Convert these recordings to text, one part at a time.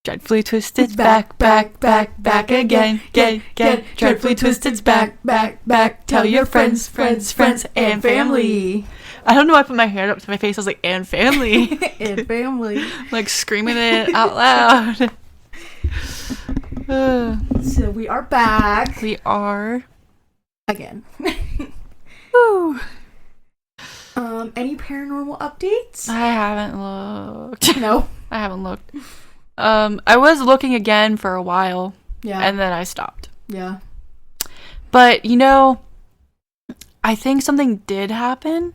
Dreadfully twisted's back again. Dreadfully twisted's back. Tell your friends, and family. I don't know why I put my hand up to my face. I was like, and family. And family. Like screaming it out loud. So we are back. We are. Again. Woo. Any paranormal updates? I haven't looked. No. I haven't looked. I was looking again for a while. Yeah. And then I stopped. Yeah. But, you know, I think something did happen,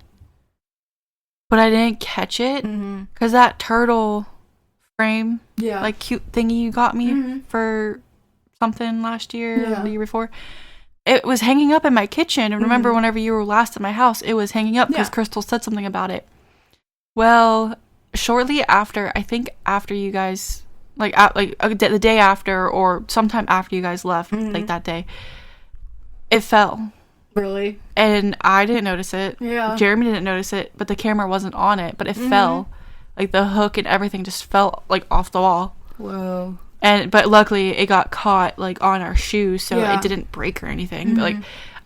but I didn't catch it. Because that turtle frame, like, cute thingy you got me for something last year or the year before, it was hanging up in my kitchen. And remember, whenever you were last at my house, it was hanging up because Crystal said something about it. Well, shortly after, I think after you guys... the day after or sometime after you guys left, like that day, it fell. Really? And I didn't notice it. Yeah. Jeremy didn't notice it, but the camera wasn't on it, but it fell. Like the hook and everything just fell like off the wall. Whoa. But luckily it got caught like on our shoes, so it didn't break or anything. But like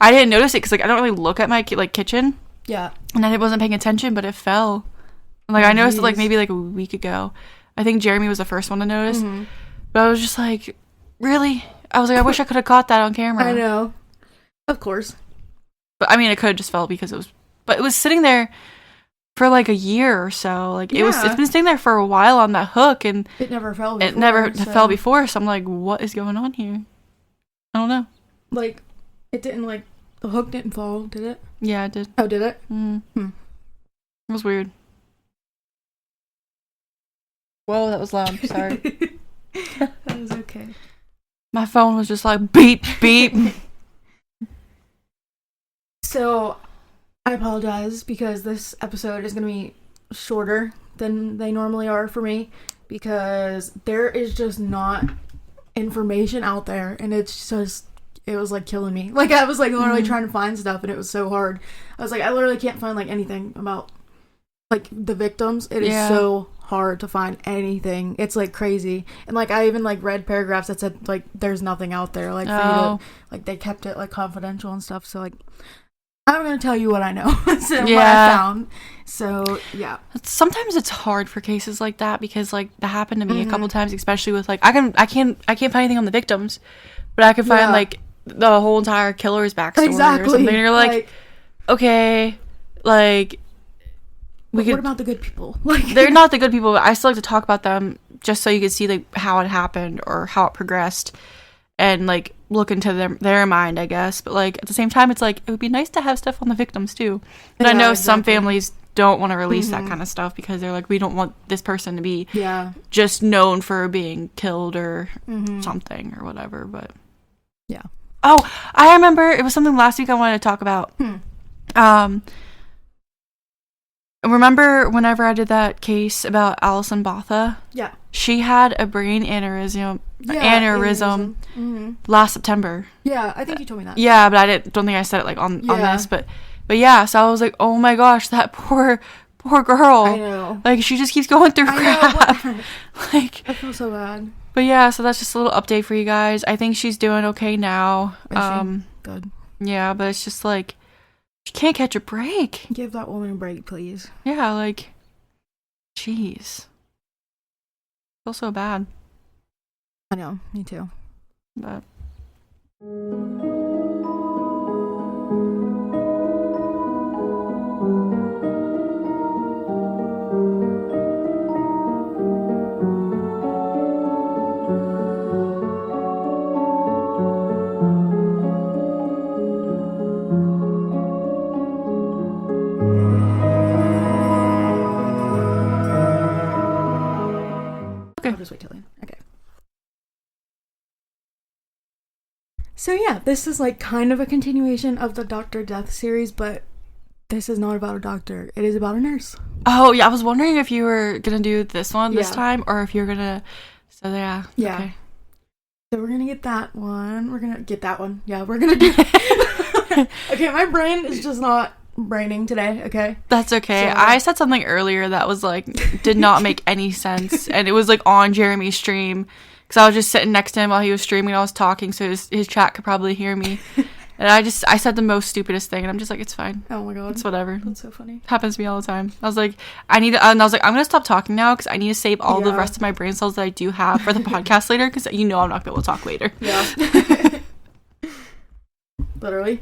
I didn't notice it because like I don't really look at my kitchen. Yeah. And I wasn't paying attention, but it fell. And, like I noticed it like maybe like a week ago. I think Jeremy was the first one to notice. But I was just like, really? I was like, I wish I could have caught that on camera. I know. Of course. But I mean, it could have just fell because it was sitting there for like a year or so. Like it's been sitting there for a while on that hook, and it never fell before. It never fell before, so I'm like, what is going on here? I don't know. Like, it didn't the hook didn't fall, did it? Yeah, it did. Oh, did it? It was weird. Whoa, that was loud. Sorry. That was okay. My phone was just like beep, beep. So, I apologize because this episode is going to be shorter than they normally are for me because there is just not information out there, and it was like killing me. Like I was like literally trying to find stuff, and it was so hard. I was like, I literally can't find like anything about like the victims. It is so hard to find anything. It's like crazy. And like I even like read paragraphs that said like there's nothing out there like for you to, like they kept it like confidential and stuff. So like I'm gonna tell you what I know. So what I found. So yeah. Sometimes it's hard for cases like that because like that happened to me a couple times, especially with like I can't find anything on the victims, but I can find like the whole entire killer's backstory or something. And you're like okay, like what about the good people? Like they're not the good people, but I still like to talk about them just so you can see like how it happened or how it progressed and like look into their mind, I guess. But like at the same time, it's like it would be nice to have stuff on the victims too. And I know some families don't want to release that kind of stuff because they're like, we don't want this person to be just known for being killed or something or whatever. But yeah. Oh, I remember it was something last week I wanted to talk about. Remember whenever I did that case about Alison Botha? Yeah. She had a brain aneurysm last September. Yeah, I think you told me that. Yeah, but I don't think I said it like on this, but yeah, so I was like, oh my gosh, that poor girl. I know. Like she just keeps going through crap. Like I feel so bad. But yeah, so that's just a little update for you guys. I think she's doing okay now. Good. Yeah, but it's just like she can't catch a break. Give that woman a break, please. Yeah, like, jeez. I feel so bad. I know, me too. But. I'll just wait till then. Okay. So yeah, this is like kind of a continuation of the Dr. Death series, but this is not about a doctor. It is about a nurse. Oh yeah, I was wondering if you were gonna do this one this time, or if you're gonna. So yeah. Yeah. Okay. So we're gonna get that one. We're gonna get that one. Yeah, we're gonna do. Okay, my brain is just not braining today, okay? That's okay. So, I said something earlier that was like, did not make any sense. And it was like on Jeremy's stream. Because I was just sitting next to him while he was streaming and I was talking. So his chat could probably hear me. And I said the most stupidest thing. And I'm just like, it's fine. Oh my God. It's whatever. That's so funny. Happens to me all the time. I was like, I'm going to stop talking now because I need to save all the rest of my brain cells that I do have for the podcast later. Because I'm not going to be able to talk later. Yeah. Literally.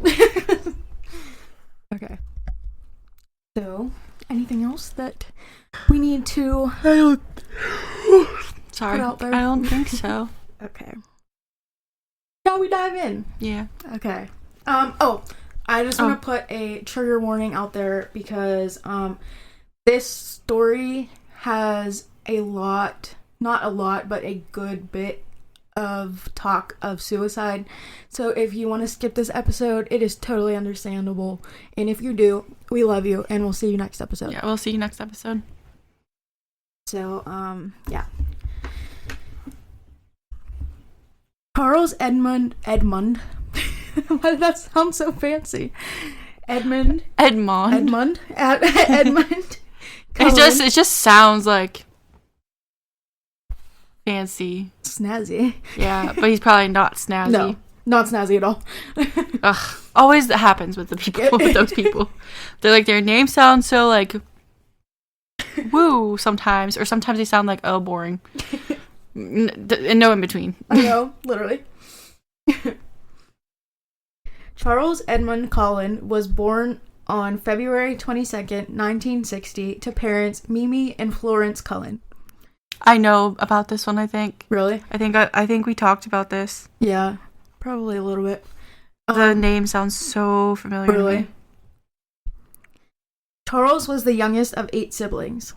Okay. So, anything else that we need to Sorry. put out there? I don't think so. Okay. Shall we dive in? Yeah. Okay. I just want to put a trigger warning out there because this story has not a lot, but a good bit of talk of suicide. So if you want to skip this episode, it is totally understandable. And if you do, we love you and we'll see you next episode. Yeah, we'll see you next episode. So, yeah. Charles Edmund. Why did that sound so fancy? Edmund. Edmund. Cullen. It just sounds like fancy. Snazzy. Yeah, but he's probably not snazzy. No, not snazzy at all. Ugh, always that happens with the people, with those people. They're like, their names sound so like woo sometimes, or sometimes they sound like, oh, boring. And no in between. I know, literally. Charles Edmund Cullen was born on February 22nd, 1960 to parents Mimi and Florence Cullen. I know about this one, I think. Really? I think we talked about this. Yeah, probably a little bit. The name sounds so familiar to me. Charles was the youngest of 8 siblings.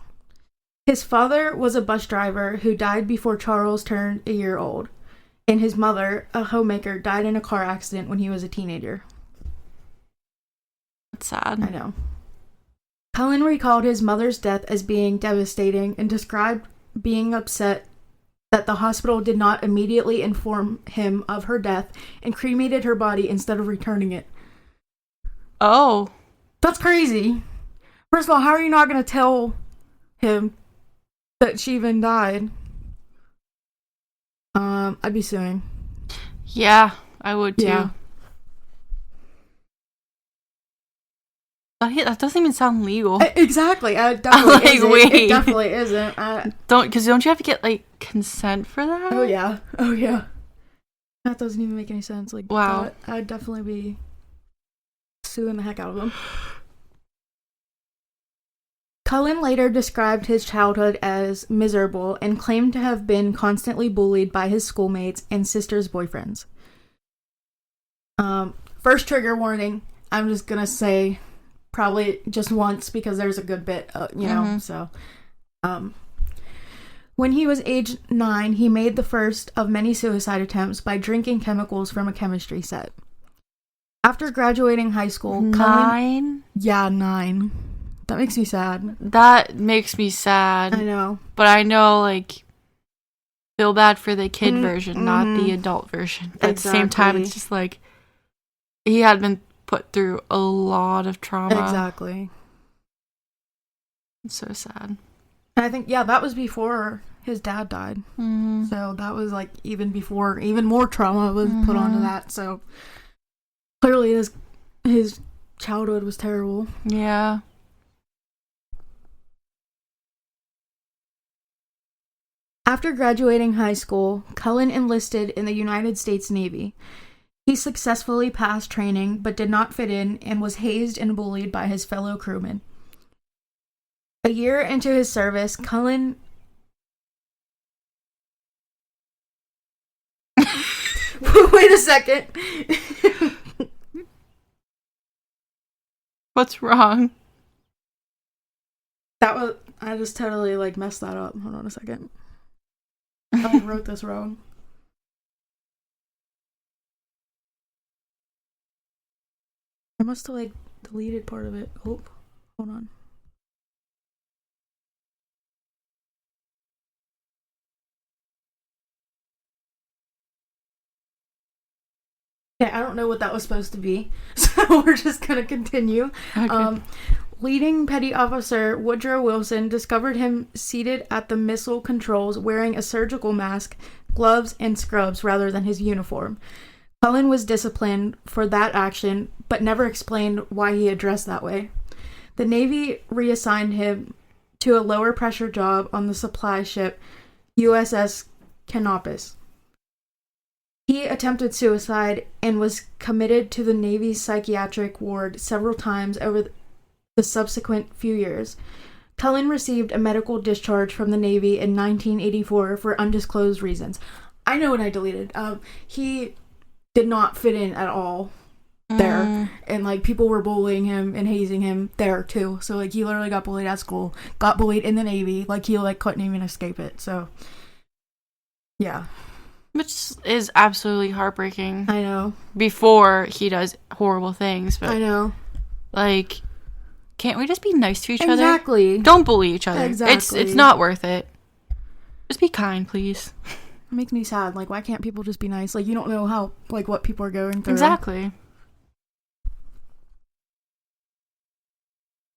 His father was a bus driver who died before Charles turned a year old, and his mother, a homemaker, died in a car accident when he was a teenager. That's sad. I know. Cullen recalled his mother's death as being devastating and described being upset that the hospital did not immediately inform him of her death and cremated her body instead of returning it. Oh. That's crazy. First of all, how are you not going to tell him that she even died? I'd be suing. Yeah, I would too. Yeah. That doesn't even sound legal. Exactly. It definitely isn't. Wait. It definitely isn't. Don't you have to get like consent for that? Oh yeah. That doesn't even make any sense. Like, wow. I'd definitely be suing the heck out of them. Cullen later described his childhood as miserable and claimed to have been constantly bullied by his schoolmates and sister's boyfriends. First trigger warning. I'm just gonna say probably just once because there's a good bit, so. When he was age 9, he made the first of many suicide attempts by drinking chemicals from a chemistry set. After graduating high school, 9? Cullen... Yeah, 9. That makes me sad. That makes me sad. I know. But I know, like, feel bad for the kid version, not the adult version. But at the same time, it's just like, he had been put through a lot of trauma. Exactly. It's so sad. And I think, that was before his dad died. Mm-hmm. So that was, like, even more trauma was put onto that. So clearly his childhood was terrible. Yeah. After graduating high school, Cullen enlisted in the United States Navy. He successfully passed training, but did not fit in and was hazed and bullied by his fellow crewmen. A year into his service, Cullen... Wait a second. What's wrong? I just totally, messed that up. Hold on a second. I wrote this wrong. I must have, deleted part of it. Oh, hold on. Okay, I don't know what that was supposed to be, so we're just gonna continue. Okay. Leading Petty Officer Woodrow Wilson discovered him seated at the missile controls wearing a surgical mask, gloves, and scrubs rather than his uniform. Cullen was disciplined for that action, but never explained why he had dressed that way. The Navy reassigned him to a lower pressure job on the supply ship USS Canopus. He attempted suicide and was committed to the Navy's psychiatric ward several times over the subsequent few years. Cullen received a medical discharge from the Navy in 1984 for undisclosed reasons. I know what I deleted. He did not fit in at all there. And, like, people were bullying him and hazing him there, too. So, like, he literally got bullied at school, got bullied in the Navy. Like, he, like, couldn't even escape it. So, yeah. Which is absolutely heartbreaking. I know. Before he does horrible things. But, I know. Like, can't we just be nice to each other? Exactly. Don't bully each other. Exactly. It's not worth it. Just be kind, please. It makes me sad. Like, why can't people just be nice? Like, you don't know how, like, what people are going through. Exactly.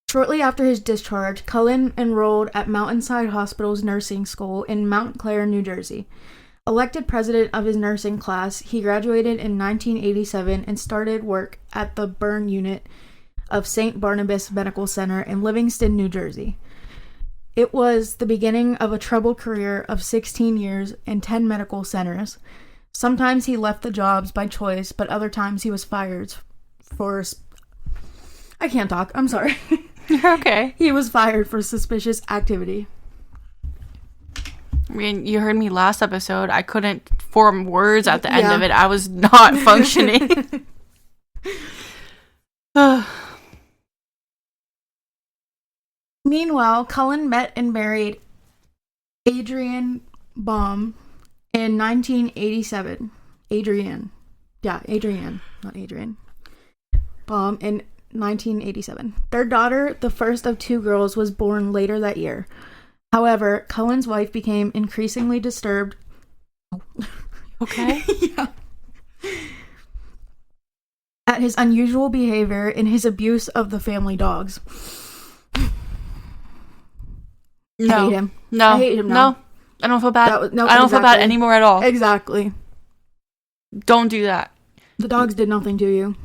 Shortly after his discharge, Cullen enrolled at Mountainside Hospital's nursing school in Mount Clair, New Jersey. Elected president of his nursing class, he graduated in 1987 and started work at the burn unit of St. Barnabas Medical Center in Livingston, New Jersey. It was the beginning of a troubled career of 16 years and 10 medical centers. Sometimes he left the jobs by choice, but other times he was fired for... I can't talk. I'm sorry. You're okay. He was fired for suspicious activity. I mean, you heard me last episode. I couldn't form words at the end of it. I was not functioning. Meanwhile, Cullen met and married Adrienne Baum in 1987. Adrienne, not Adrian. Baum in 1987. Their daughter, the first of two girls, was born later that year. However, Cullen's wife became increasingly disturbed. Okay. Yeah. At his unusual behavior and his abuse of the family dogs. No. I hate him. No. I hate him now. No. I don't feel bad. I don't feel bad exactly. anymore at all. Exactly. Don't do that. The dogs did nothing to you.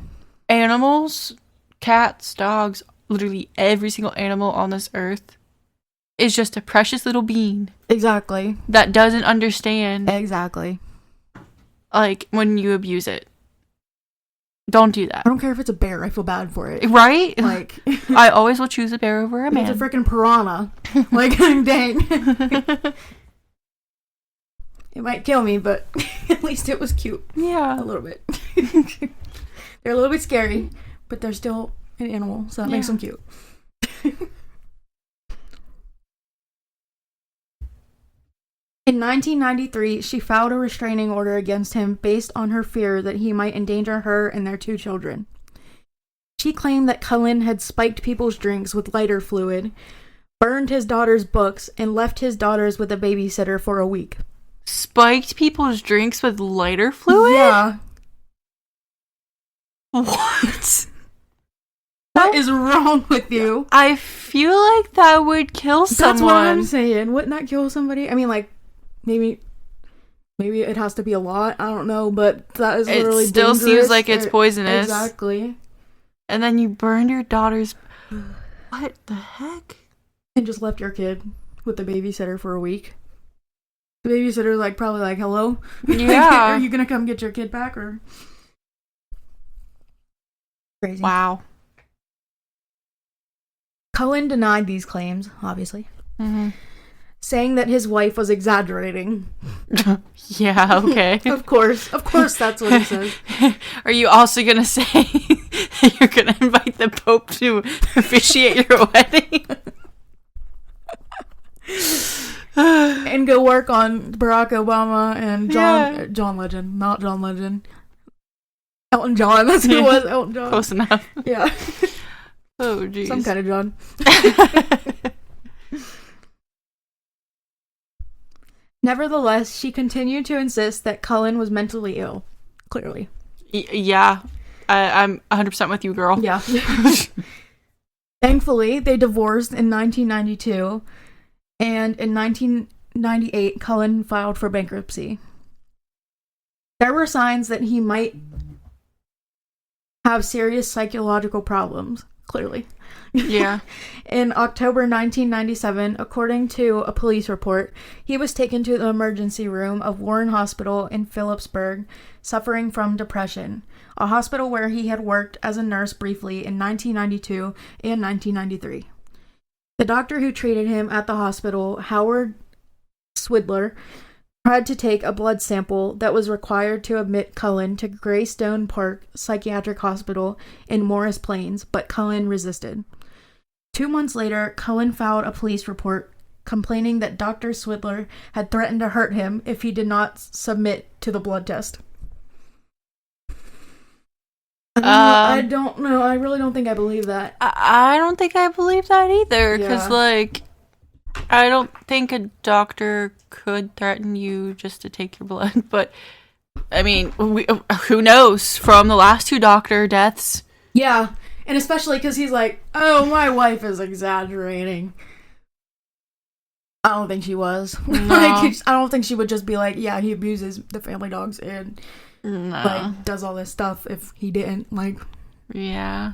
Animals, cats, dogs, literally every single animal on this earth is just a precious little being. Exactly. That doesn't understand. Exactly. Like, when you abuse it. Don't do that. I don't care if it's a bear. I feel bad for it. Right? Like, I always will choose a bear over a man. It's a freaking piranha. Like, dang. It might kill me, but at least it was cute. Yeah. A little bit. They're a little bit scary, but they're still an animal, so that makes them cute. In 1993, she filed a restraining order against him based on her fear that he might endanger her and their two children. She claimed that Cullen had spiked people's drinks with lighter fluid, burned his daughter's books, and left his daughters with a babysitter for a week. Spiked people's drinks with lighter fluid? Yeah. What? What is wrong with you? I feel like that would kill someone. That's what I'm saying. Wouldn't that kill somebody? I mean, like, maybe it has to be a lot. I don't know, but that is literally It still dangerous. seems like it's poisonous. Exactly. And then you burned your daughter's... What the heck? And just left your kid with the babysitter for a week. The babysitter's like, probably like, hello? Yeah. Are you gonna come get your kid back, or... Crazy. Wow. Cullen denied these claims, obviously. Mm-hmm. Saying that his wife was exaggerating. Yeah, okay. Of course that's what he says. Are you also gonna say that you're gonna invite the Pope to officiate your wedding? And go work on Barack Obama and John Legend. Not John Legend. Elton John. That's who it was. Elton John. Close enough. Yeah. Oh, jeez. Some kind of John. Nevertheless, she continued to insist that Cullen was mentally ill. Clearly. Yeah. I'm 100% with you, girl. Yeah. Thankfully, they divorced in 1992, and in 1998, Cullen filed for bankruptcy. There were signs that he might have serious psychological problems, clearly. Yeah. In October 1997, according to a police report, he was taken to the emergency room of Warren Hospital in Phillipsburg, suffering from depression, a hospital where he had worked as a nurse briefly in 1992 and 1993. The doctor who treated him at the hospital, Howard Swidler, tried to take a blood sample that was required to admit Cullen to Greystone Park Psychiatric Hospital in Morris Plains, but Cullen resisted. 2 months later, Cullen filed a police report complaining that Dr. Swidler had threatened to hurt him if he did not submit to the blood test. I don't know. I really don't think I believe that. I don't think I believe that either. Because, I don't think a doctor could threaten you just to take your blood. But, I mean, who knows? From the last 2 doctor deaths. Yeah. And especially because he's like, oh, my wife is exaggerating. I don't think she was. No. I don't think she would just be like, yeah, he abuses the family dogs and... No. Does all this stuff if he didn't, Yeah.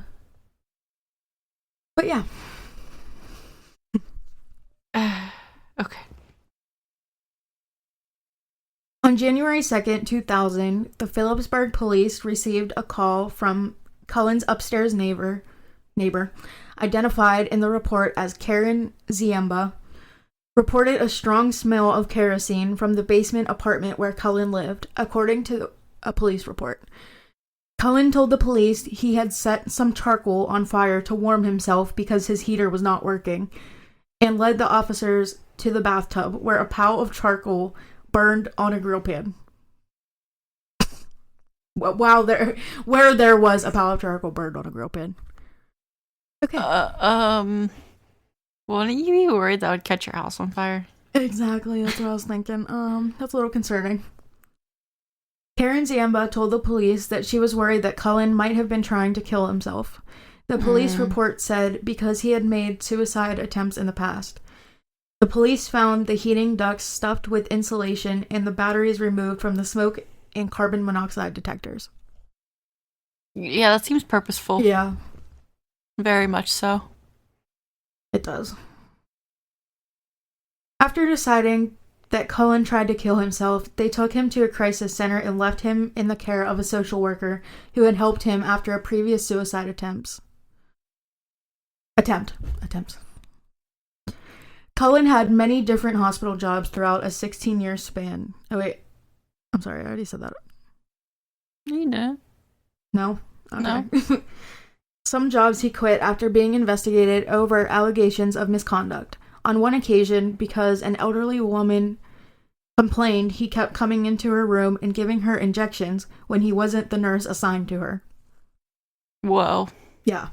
But yeah. Okay. On January 2nd, 2000, the Phillipsburg police received a call from Cullen's upstairs neighbor, identified in the report as Karen Ziemba, reported a strong smell of kerosene from the basement apartment where Cullen lived, according to a police report. Cullen told the police he had set some charcoal on fire to warm himself because his heater was not working, and led the officers to the bathtub where a pile of charcoal burned on a grill pan. Where there was a pile of charcoal burned on a grill pan. Okay. Wouldn't you be worried that would catch your house on fire? Exactly, that's what I was thinking. That's a little concerning. Karen Ziemba told the police that she was worried that Cullen might have been trying to kill himself. The police report said because he had made suicide attempts in the past. The police found the heating ducts stuffed with insulation and the batteries removed from the smoke and carbon monoxide detectors. Yeah, that seems purposeful. Yeah. Very much so. It does. After deciding that Cullen tried to kill himself, they took him to a crisis center and left him in the care of a social worker who had helped him after a previous suicide attempts. Cullen had many different hospital jobs throughout a 16-year span. Oh, wait. I'm sorry, I already said that. You did. No? Okay. No. Some jobs he quit after being investigated over allegations of misconduct. On one occasion, because an elderly woman complained he kept coming into her room and giving her injections when he wasn't the nurse assigned to her. Whoa. Yeah.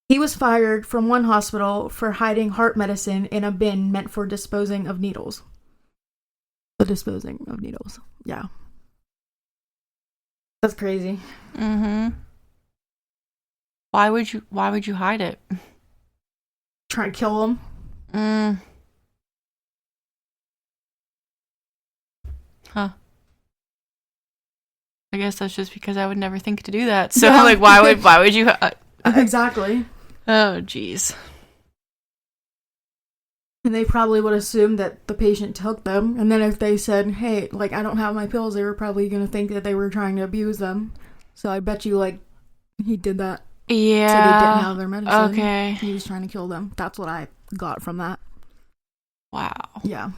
He was fired from one hospital for hiding heart medicine in a bin meant for disposing of needles. Yeah. That's crazy. Mm-hmm. Why would you hide it? Try to kill him. Huh. I guess that's just because I would never think to do that. So, yeah. Why would you... Exactly. Oh, jeez. And they probably would assume that the patient took them. And then if they said, hey, I don't have my pills, they were probably going to think that they were trying to abuse them. So I bet you, he did that. Yeah. So they didn't have their medicine. Okay. He was trying to kill them. That's what I got from that. Wow. Yeah.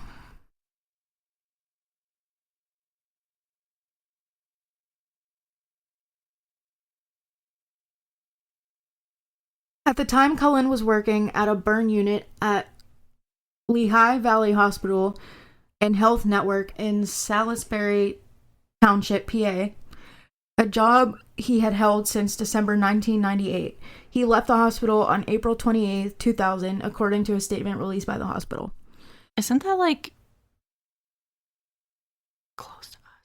At the time, Cullen was working at a burn unit at Lehigh Valley Hospital and Health Network in Salisbury Township, PA, a job he had held since December 1998. He left the hospital on April 28, 2000, according to a statement released by the hospital. Isn't that, close to us?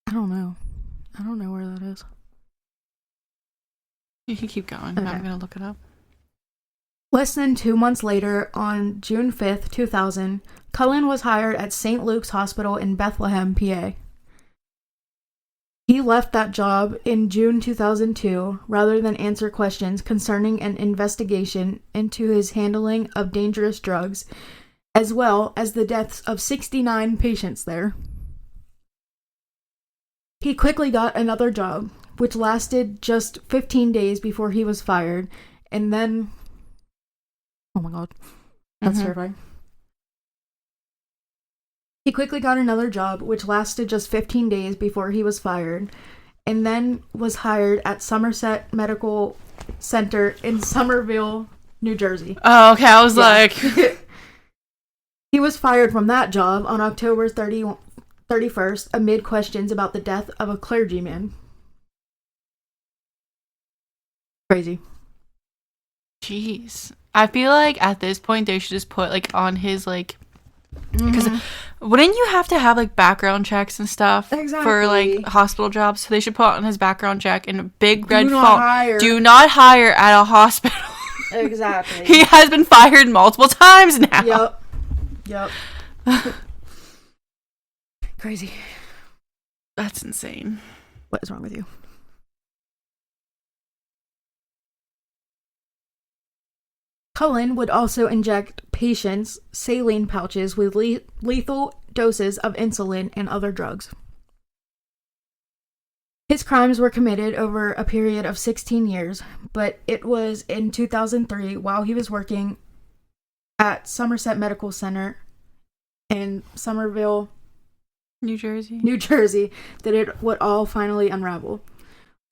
I don't know. I don't know where that is. You can keep going. Okay. I'm going to look it up. Less than 2 months later, on June 5th, 2000, Cullen was hired at St. Luke's Hospital in Bethlehem, PA. He left that job in June 2002 rather than answer questions concerning an investigation into his handling of dangerous drugs, as well as the deaths of 69 patients there. He quickly got another job, which lasted just 15 days before he was fired, and then... Oh my god. That's terrifying. He quickly got another job, which lasted just 15 days before he was fired, and then was hired at Somerset Medical Center in Somerville, New Jersey. Oh, okay. I was like... He was fired from that job on October 31st amid questions about the death of a clergyman. Crazy. Jeez. I feel like at this point they should just put like on his like... Because wouldn't you have to have like background checks and stuff for like hospital jobs? So they should put on his background check in a big red font. Do not hire at a hospital. Exactly. He has been fired multiple times now. Yep. Crazy. That's insane. What is wrong with you? Cullen would also inject patients saline pouches with lethal doses of insulin and other drugs. His crimes were committed over a period of 16 years, but it was in 2003, while he was working at Somerset Medical Center in Somerville, New Jersey, that it would all finally unravel.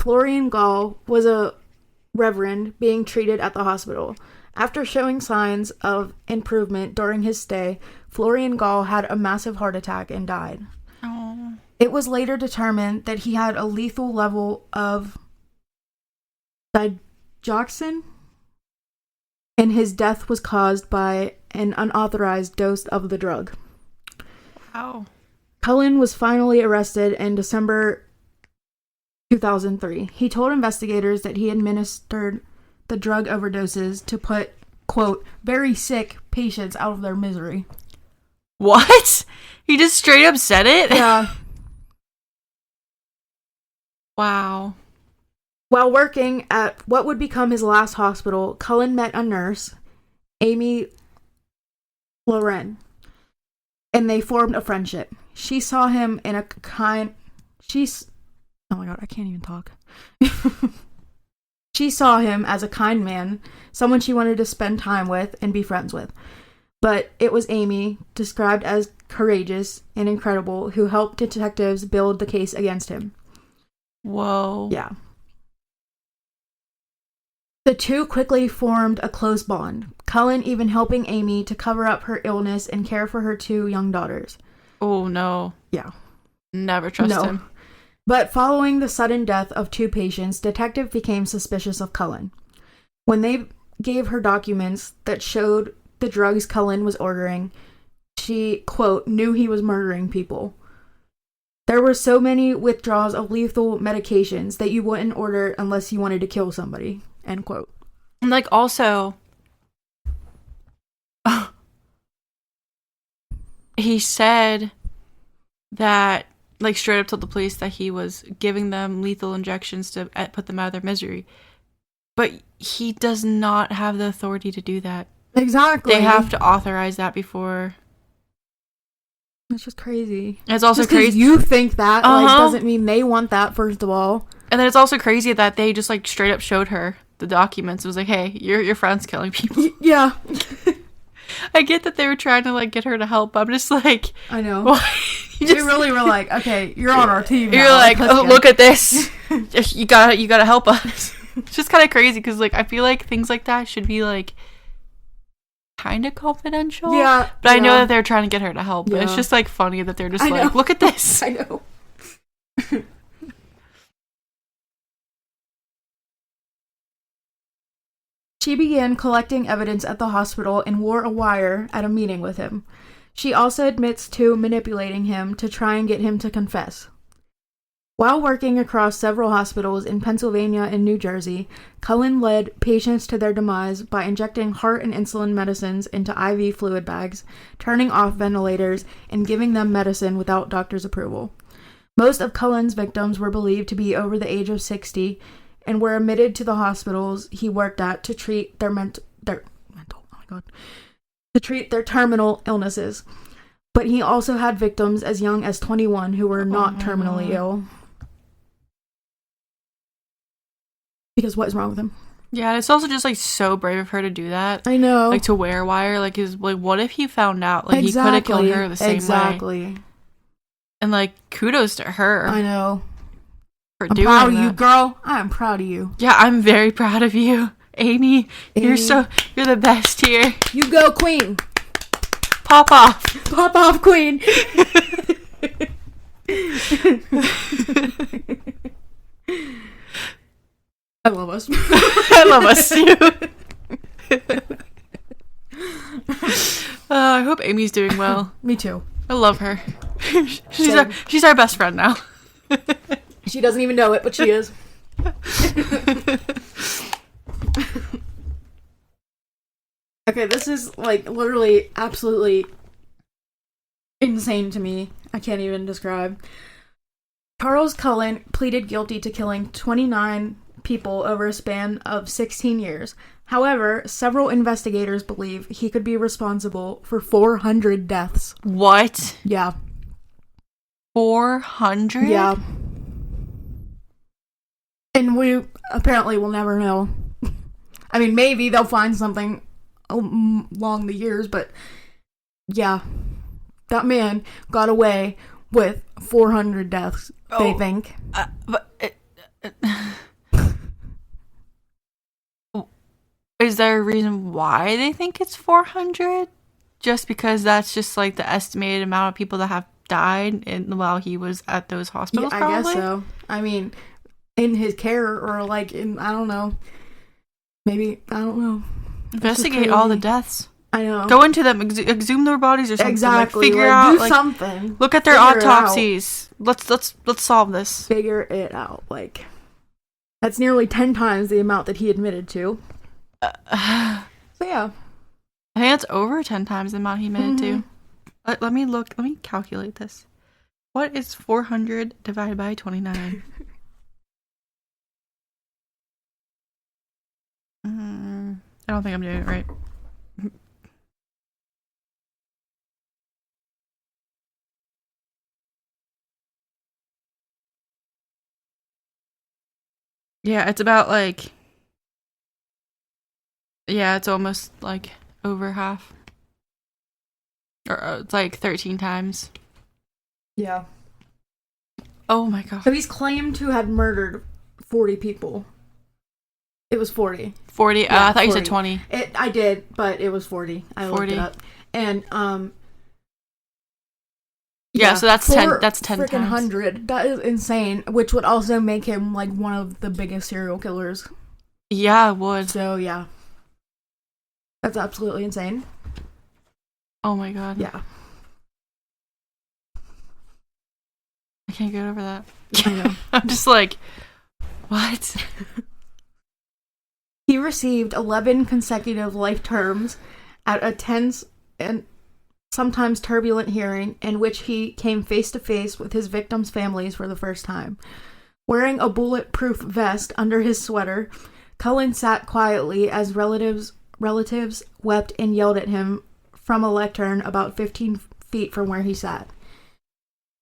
Florian Gall was a reverend being treated at the hospital. After showing signs of improvement during his stay, Florian Gall had a massive heart attack and died. Oh. It was later determined that he had a lethal level of digoxin, and his death was caused by an unauthorized dose of the drug. Wow. Cullen was finally arrested in December 2003. He told investigators that he administered the drug overdoses to put, quote, very sick patients out of their misery. What? He just straight up said it? Yeah. Wow. While working at what would become his last hospital, Cullen met a nurse, Amy Loren, and they formed a friendship. She saw him in a kind... Oh my god, I can't even talk. She saw him as a kind man, someone she wanted to spend time with and be friends with. But it was Amy, described as courageous and incredible, who helped detectives build the case against him. Whoa. Yeah. The two quickly formed a close bond, Cullen even helping Amy to cover up her illness and care for her 2 young daughters. Oh, no. Yeah. Never trust him. But following the sudden death of 2 patients, detectives became suspicious of Cullen. When they gave her documents that showed the drugs Cullen was ordering, she, quote, knew he was murdering people. There were so many withdrawals of lethal medications that you wouldn't order unless you wanted to kill somebody, end quote. And like also, he said that, like, straight up told the police that he was giving them lethal injections to put them out of their misery. But he does not have the authority to do that. Exactly. They have to authorize that before. It's just crazy. It's also crazy. You think that doesn't mean they want that, first of all. And then it's also crazy that they just like straight up showed her the documents. It was like, hey, your friend's killing people. Yeah. I get that they were trying to like get her to help, but I'm just like, I know. Why? They really were like, okay, you're on our team now. You're like, oh, look at this. You gotta help us. It's just kind of crazy because like I feel like things like that should be like kind of confidential. Yeah. But I know that they're trying to get her to help. But Yeah. it's just like funny that they're just like, look at this. I know. She began collecting evidence at the hospital and wore a wire at a meeting with him. She also admits to manipulating him to try and get him to confess. While working across several hospitals in Pennsylvania and New Jersey, Cullen led patients to their demise by injecting heart and insulin medicines into IV fluid bags, turning off ventilators, and giving them medicine without doctor's approval. Most of Cullen's victims were believed to be over the age of 60 and were admitted to the hospitals he worked at to treat their terminal illnesses. But he also had victims as young as 21 who were not terminally ill. Because what is wrong with him? Yeah, it's also just, like, so brave of her to do that. I know. Like, to wear wire. Like, what if he found out? Like, he could have killed her the same way. And, like, kudos to her. I know. For doing that. I'm proud of you, girl. I'm proud of you. Yeah, I'm very proud of you. Amy. You're the best here. You go, queen. Pop off. Pop off, queen. I love us. I love us too. I hope Amy's doing well. Me too. I love her. She's our best friend now. She doesn't even know it, but she is. Okay, this is, like, literally absolutely insane to me. I can't even describe. Charles Cullen pleaded guilty to killing 29 people over a span of 16 years. However, several investigators believe he could be responsible for 400 deaths. What? Yeah. 400? Yeah. And we apparently will never know. I mean, maybe they'll find something along the years, but yeah. That man got away with 400 deaths, they think. Is there a reason why they think it's 400? Just because that's just, like, the estimated amount of people that have died while he was at those hospitals, probably? I guess so. I mean, in his care, or, like, I don't know. Maybe, I don't know. Investigate all the deaths. I know. Go into them, exhume their bodies or something. Exactly. Like, figure out, do something. Look at their autopsies. Let's solve this. Figure it out. Like, that's nearly 10 times the amount that he admitted to. So yeah, I think that's over 10 times the amount he admitted to. Let me calculate this. What is 400 divided by 29? I don't think I'm doing it right. Yeah, it's about, like... Yeah, it's almost, like, over half. Or it's, like, 13 times. Yeah. Oh, my God. So he's claimed to have murdered 40 people. It was 40. 40? Yeah, I thought 40. You said 20. I did, but it was 40. I 40. Looked it up. And, yeah, so that's 10 times. Freaking 100. That is insane. Which would also make him, like, one of the biggest serial killers. Yeah, it would. So, yeah. That's absolutely insane. Oh my God. Yeah. I can't get over that. I know. I'm just like, what? He received 11 consecutive life terms at a tense and sometimes turbulent hearing in which he came face to face with his victims' families for the first time. Wearing a bulletproof vest under his sweater, Cullen sat quietly as relatives wept and yelled at him from a lectern about 15 feet from where he sat.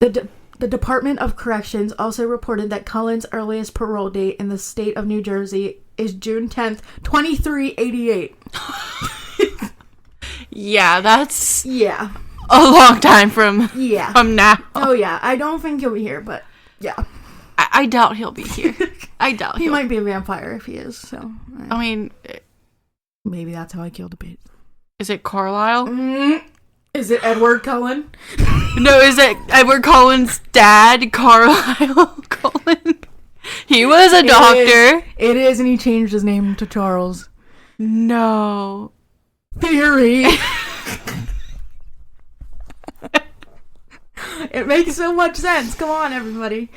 The Department of Corrections also reported that Cullen's earliest parole date in the state of New Jersey is June 10th, 2388. Yeah, that's a long time from now. Oh yeah, I don't think he'll be here, but yeah. I doubt he'll be here. I doubt he might be a vampire if he is, so. I mean... Maybe that's how I killed a bitch. Is it Carlisle? Is it Edward Cullen? No, is it Edward Cullen's dad, Carlisle Cullen? He was a doctor. It is, and he changed his name to Charles. No. Theory. It makes so much sense. Come on, everybody.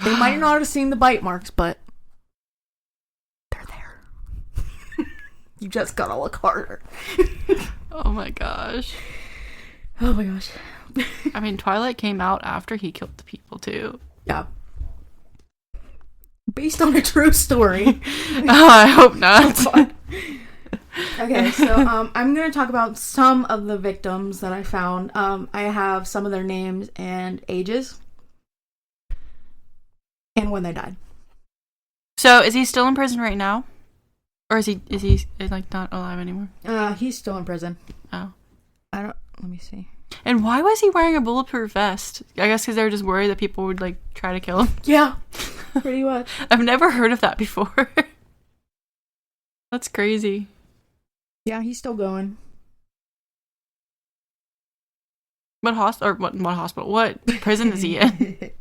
They might not have seen the bite marks, but they're there. You just gotta look harder. Oh my gosh. Oh my gosh. I mean, Twilight came out after he killed the people, too. Yeah. Based on a true story. Oh, I hope not. Okay, so I'm going to talk about some of the victims that I found. I have some of their names and ages. And when they died. So, is he still in prison right now? Or is he like, not alive anymore? He's still in prison. Oh. Let me see. And why was he wearing a bulletproof vest? I guess because they were just worried that people would, like, try to kill him. Yeah, pretty much. I've never heard of that before. That's crazy. Yeah, he's still going. What hospital? What prison is he in?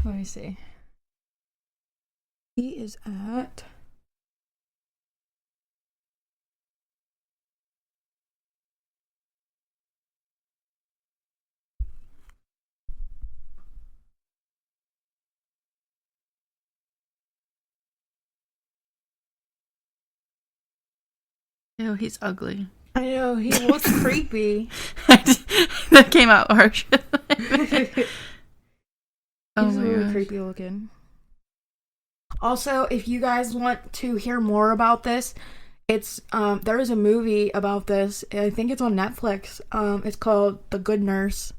Let me see. He is at... Ew, he's ugly. I know, he looks creepy. That came out harsh. Oh He's my really gosh. creepy looking. Also, if you guys want to hear more about this, it's there is a movie about this. I think it's on Netflix. It's called The Good Nurse.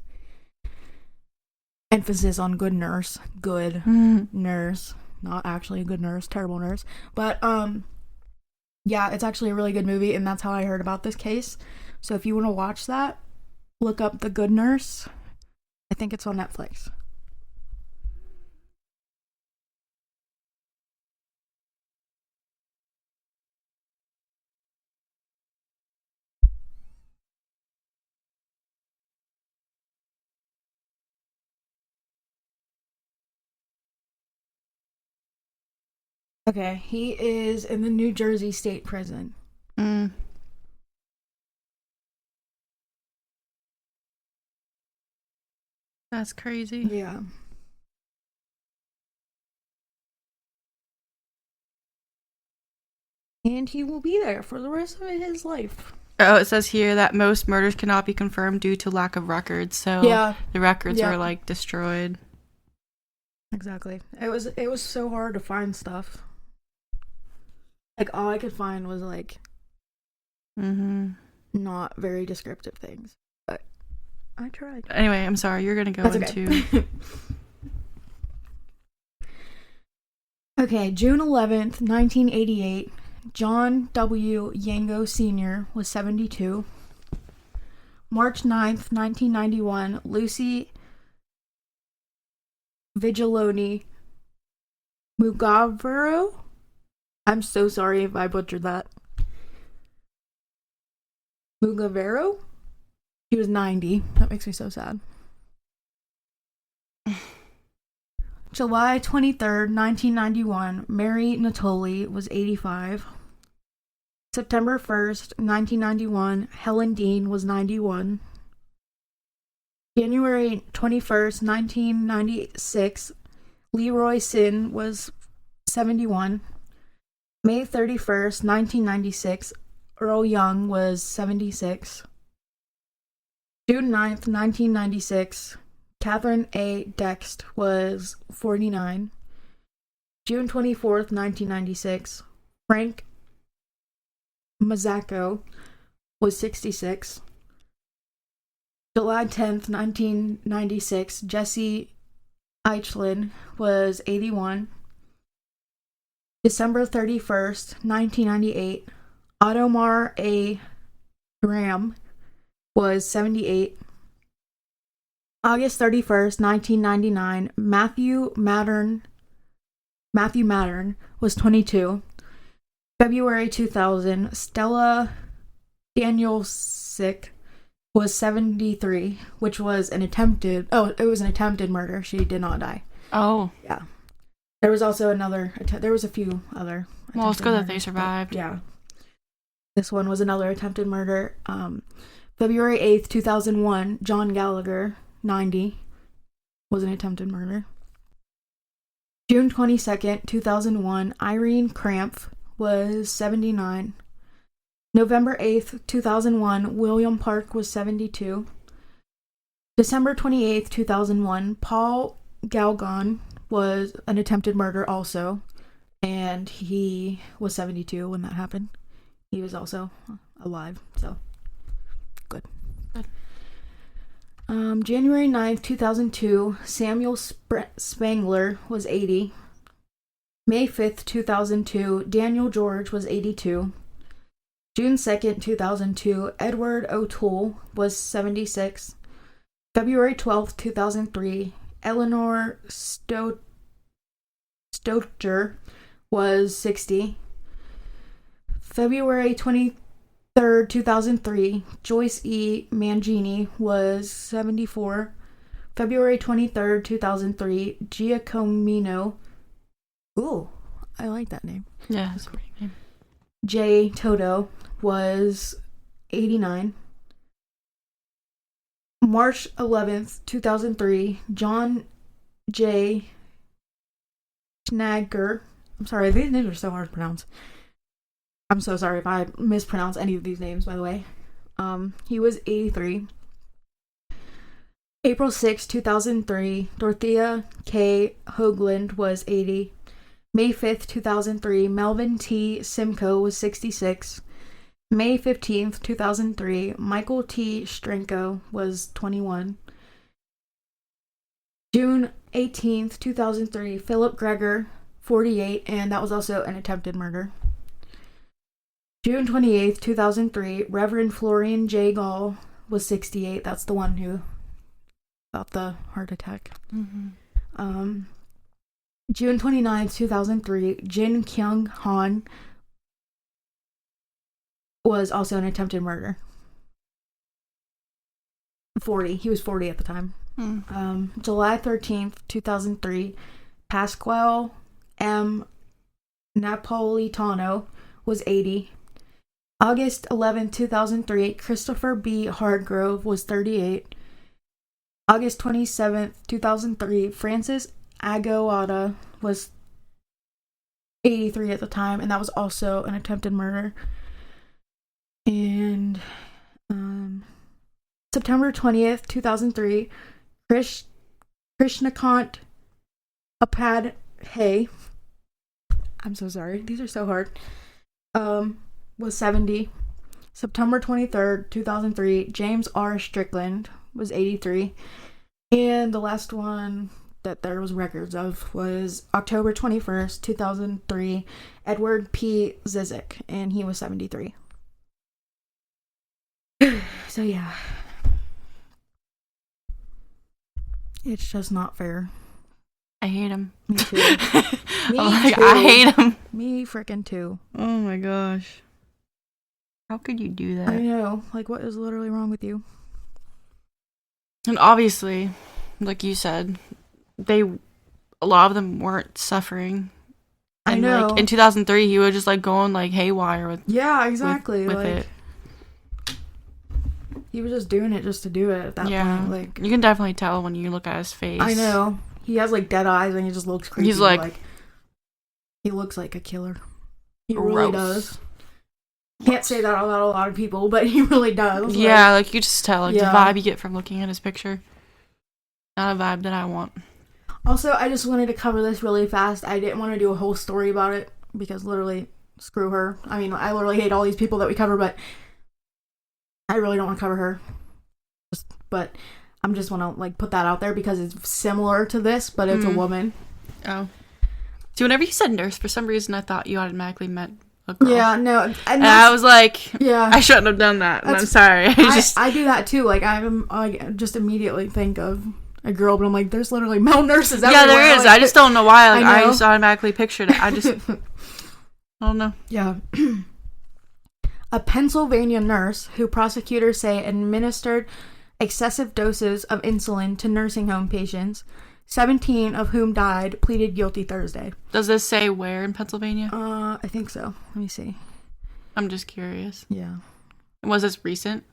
Emphasis on good nurse. Good nurse. Not actually a good nurse, terrible nurse. But yeah, it's actually a really good movie, and that's how I heard about this case. So if you want to watch that, look up The Good Nurse. I think it's on Netflix. Okay, he is in the New Jersey State Prison. That's crazy. Yeah. And he will be there for the rest of his life. Oh, it says here that most murders cannot be confirmed due to lack of records. So yeah, the records were like destroyed. Exactly. It was so hard to find stuff. Like all I could find was like not very descriptive things. But I tried. Anyway, I'm sorry, you're gonna go into Okay, June 11th, 1988. John W. Yango Sr. was 72. March 9th, 1991. Lucy Vigiloni Mugavero. I'm so sorry if I butchered that. Mugavero? She was 90. That makes me so sad. July 23rd, 1991. Mary Natoli was 85. September 1st, 1991. Helen Dean was 91. January 21st, 1996. Leroy Sin was 71. May 31st, 1996. Earl Young was 76. June 9th, 1996. Catherine A. Dext was 49. June 24th, 1996. Frank Mazzacco was 66. July 10th, 1996. Jesse Eichlin was 81. December 31st, 1998. Ottomar A. Graham was 78. August 31st, 1999. Matthew Mattern was 22. February 2000. Stella Danielsick was 73, which was it was an attempted murder. She did not die. Oh. Yeah. There was also there was a few other. Well, it's good that they survived. Yeah. This one was another attempted murder. February 8th, 2001, John Gallagher, 90, was an attempted murder. June 22nd, 2001, Irene Krampf was 79. November 8th, 2001, William Park was 72. December 28th, 2001, Paul Galgon was an attempted murder also, and he was 72 when that happened. He was also alive, so good. January 9th, 2002, Samuel Spangler was 80. May 5th, 2002, Daniel George was 82. June 2nd, 2002, Edward O'Toole was 76. February 12th, 2003, Eleanor Stocher was 60. February 23rd, 2003, Joyce E. Mangini was 74. February 23rd, 2003, Giacomino. Ooh, I like that name. Yeah, that's a great name. J. Toto was 89. March 11th, 2003, John J. Schnagger. I'm sorry, these names are so hard to pronounce. I'm so sorry if I mispronounce any of these names, by the way. He was 83. April 6, 2003, Dorothea K. Hoagland was 80. May 5th, 2003, Melvin T. Simcoe was 66. May 15th, 2003, Michael T. Strenko was 21. June 18th, 2003, Philip Gregor, 48, and that was also an attempted murder. June 28th, 2003, Reverend Florian J. Gall was 68. That's the one who got the heart attack. Mm-hmm. June 29th, 2003, Jin Kyung Han was also an attempted murder. 40. He was 40 at the time. July 13th, 2003, Pasquale M. Napolitano was 80. August 11th, 2003, Christopher B. Hardgrove was 38. August 27th, 2003, Francis Aguada was 83 at the time, and that was also an attempted murder. And September 20th, 2003, Krishnakant Upadhyay, I'm so sorry, these are so hard, was 70. September 23rd, 2003, James R. Strickland was 83. And the last one that there was records of was October 21st, 2003, Edward P. Zizik, and he was 73. So yeah. It's just not fair. I hate him. Me too. Me like, too. I hate him. Me freaking too. Oh my gosh. How could you do that? I know. Like, what is literally wrong with you? And obviously, like you said, a lot of them weren't suffering. And I know. Like, in 2003, he was just like going like haywire with. Yeah, exactly. With like, it. He was just doing it just to do it at that point. Like, you can definitely tell when you look at his face. I know. He has like dead eyes and he just looks creepy. He's like he looks like a killer. He gross. Really does. Can't say that about a lot of people, but he really does. Yeah, like you just tell, like yeah. the vibe you get from looking at his picture. Not a vibe that I want. Also, I just wanted to cover this really fast. I didn't want to do a whole story about it because literally, screw her. I mean, I literally hate all these people that we cover, but I really don't want to cover her. But I'm just want to like put that out there because it's similar to this, but it's a woman. Oh. See, whenever you said nurse, for some reason I thought you automatically meant a girl. Yeah, no. And I was like, yeah, I shouldn't have done that. And I'm sorry. I do that too. Like I just immediately think of a girl, but I'm like, there's literally male nurses everywhere. Yeah, there is. Like, I just don't know why. Like I just automatically pictured it. I don't know. Yeah. A Pennsylvania nurse who prosecutors say administered excessive doses of insulin to nursing home patients, 17 of whom died, pleaded guilty Thursday. Does this say where in Pennsylvania? I think so. Let me see. I'm just curious. Yeah. Was this recent?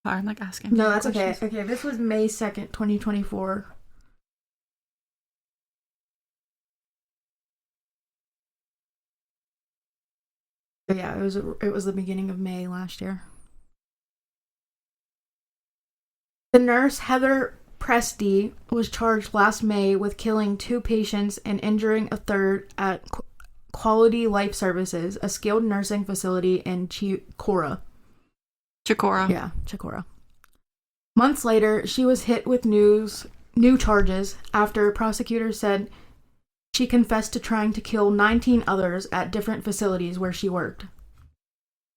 Sorry, I'm like asking. No, that's questions. Okay. Okay, this was May 2nd, 2024. But yeah, it was the beginning of May last year. The nurse Heather Presti was charged last May with killing 2 patients and injuring a third at Quality Life Services, a skilled nursing facility in Chicora. Yeah, Chicora. Months later, she was hit with new charges after prosecutors said she confessed to trying to kill 19 others at different facilities where she worked.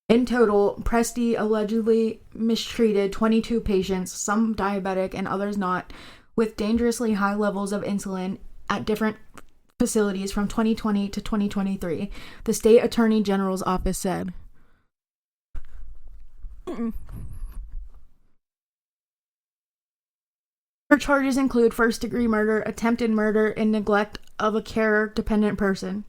In total, Presti allegedly mistreated 22 patients, some diabetic and others not, with dangerously high levels of insulin at different facilities from 2020 to 2023, the state attorney general's office said. Her charges include first-degree murder, attempted murder, and neglect of a care-dependent person.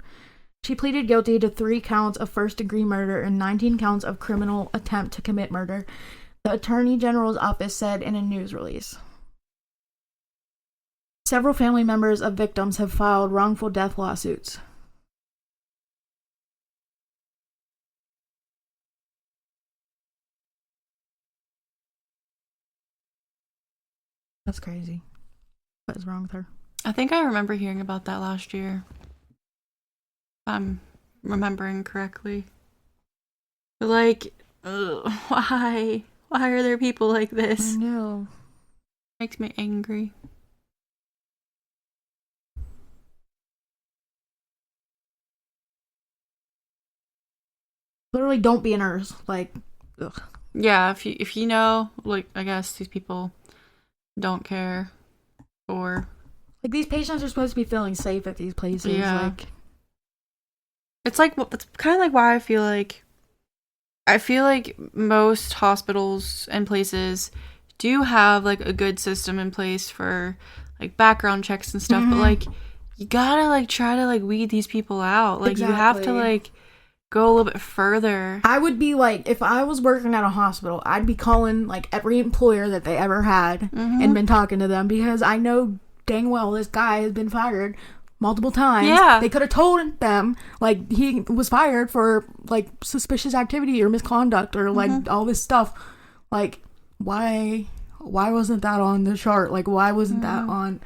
She pleaded guilty to 3 counts of first-degree murder and 19 counts of criminal attempt to commit murder, the Attorney General's office said in a news release. Several family members of victims have filed wrongful death lawsuits. That's crazy. What is wrong with her? I think I remember hearing about that last year. If I'm remembering correctly. But like, why? Why are there people like this? I know. Makes me angry. Literally, don't be a nurse. Like, ugh. Yeah, if you know, like, I guess these people don't care, or like these patients are supposed to be feeling safe at these places. Yeah. Like, it's kind of like why I feel like most hospitals and places do have like a good system in place for like background checks and stuff, but like you gotta like try to like weed these people out. Like you have to like go a little bit further. I would be like, if I was working at a hospital, I'd be calling like every employer that they ever had and been talking to them, because I know dang well this guy has been fired multiple times. Yeah. They could have told them like he was fired for like suspicious activity or misconduct or like all this stuff. Like, why wasn't that on the chart? Like, why wasn't that on?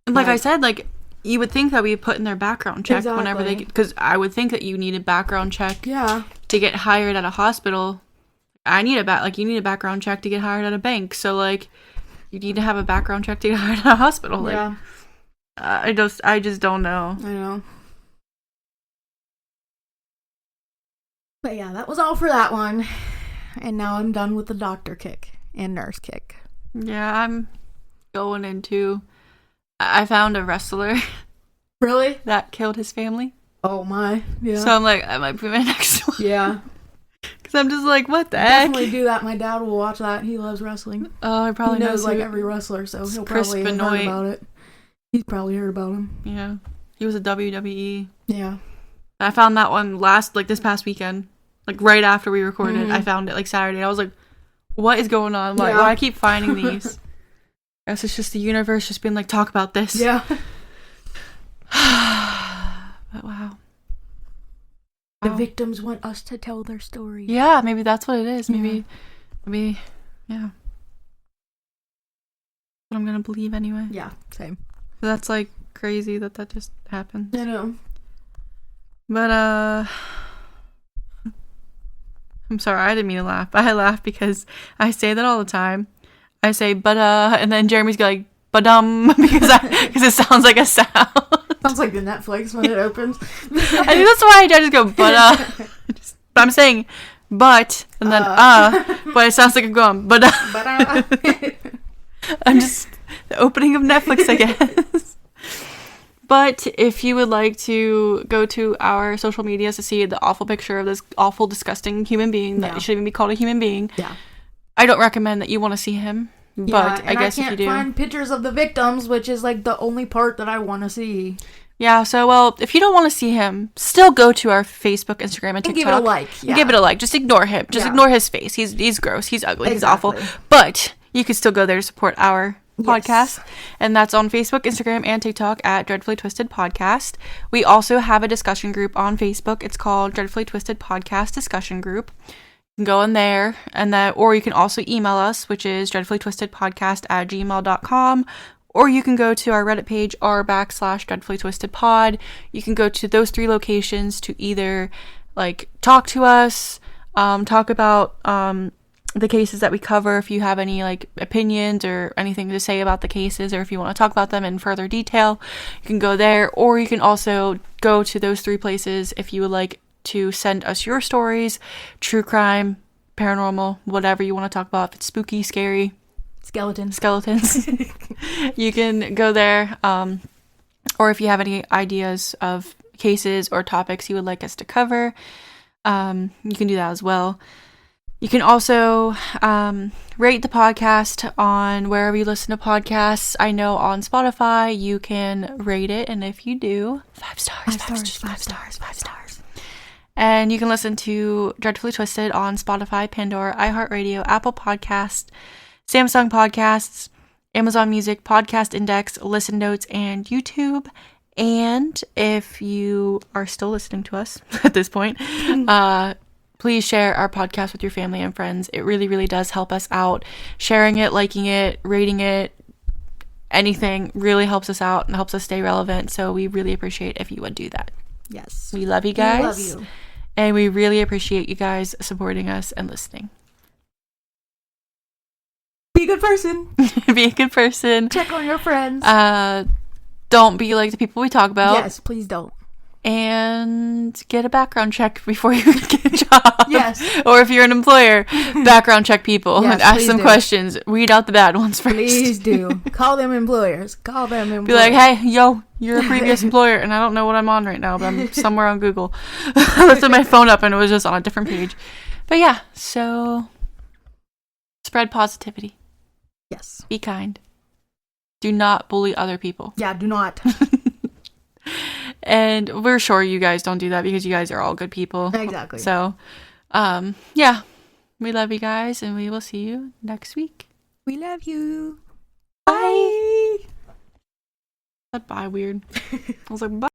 Like I said, like, you would think that we put in their background check whenever they, because I would think that you need a background check to get hired at a hospital. You need a background check to get hired at a bank. So like, you need to have a background check to get hired at a hospital. Like, I just don't know. I know. But yeah, that was all for that one. And now I'm done with the doctor kick and nurse kick. Yeah, I'm going into... I found a wrestler. Really? That killed his family. Oh my. Yeah. So I'm like, I might be my next one. Yeah. Because I'm just like, what the heck? Definitely do that. My dad will watch that. He loves wrestling. Oh, he probably knows like every wrestler, so he'll probably have heard about it. He's probably heard about him. Yeah. He was a WWE. Yeah. I found that one this past weekend. Like right after we recorded. I found it like Saturday. I was like, what is going on? Like, why I keep finding these? I guess it's just the universe just being like, talk about this. Yeah. But wow. The victims want us to tell their story. Yeah, maybe that's what it is. Maybe, yeah. What I'm gonna believe anyway. Yeah, same. That's like crazy that just happened. I know. But I'm sorry, I didn't mean to laugh. I laugh because I say that all the time. I say but and then Jeremy's like because it sounds like a sound. Sounds like the Netflix when it opens. I think that's why I just go but but I'm saying but and then but it sounds like I'm going but I'm just the opening of Netflix, I guess. But if you would like to go to our social medias to see the awful picture of this awful, disgusting human being that shouldn't even be called a human being, I don't recommend that you want to see him. But I guess if you do, I can't find pictures of the victims, which is like the only part that I want to see. Yeah, so, well, if you don't want to see him, still go to our Facebook, Instagram, and TikTok. Give it a like. Yeah. Give it a like. Just ignore him. Just ignore his face. He's gross. He's ugly. Exactly. He's awful. But you can still go there to support our podcast. And that's on Facebook, Instagram, and TikTok at Dreadfully Twisted Podcast. We also have a discussion group on Facebook. It's called Dreadfully Twisted Podcast Discussion Group. You can go in there, or you can also email us, which is dreadfullytwistedpodcast@gmail.com. Or you can go to our Reddit page, r/dreadfullytwistedpod. You can go to those 3 locations to either, like, talk to us, talk about the cases that we cover, if you have any, like, opinions or anything to say about the cases, or if you want to talk about them in further detail, you can go there. Or you can also go to those 3 places if you would like to send us your stories, true crime, paranormal, whatever you want to talk about. If it's spooky, scary, Skeletons. You can go there. Or if you have any ideas of cases or topics you would like us to cover, you can do that as well. You can also rate the podcast on wherever you listen to podcasts. I know on Spotify you can rate it, and if you do, 5 stars. And you can listen to Dreadfully Twisted on Spotify, Pandora, iHeartRadio, Apple Podcasts, Samsung Podcasts, Amazon Music, Podcast Index, Listen Notes, and YouTube. And if you are still listening to us at this point, please share our podcast with your family and friends. It really, really does help us out. Sharing it, liking it, rating it, anything really helps us out and helps us stay relevant. So we really appreciate if you would do that. Yes. We love you guys. We love you. And we really appreciate you guys supporting us and listening. Be a good person. Be a good person. Check on your friends. Don't be like the people we talk about. Yes, please don't. And get a background check before you get a job. Yes. Or if you're an employer, background check people and ask them questions. Weed out the bad ones first. Please do. Call them employers. Be like, hey, yo, you're a previous employer, and I don't know what I'm on right now, but I'm somewhere on Google. I lifted my phone up, and it was just on a different page. But yeah, so spread positivity. Yes. Be kind. Do not bully other people. Yeah, do not. And we're sure you guys don't do that because you guys are all good people. Exactly. So, yeah. We love you guys, and we will see you next week. We love you. Bye. That bye weird. I was like, bye.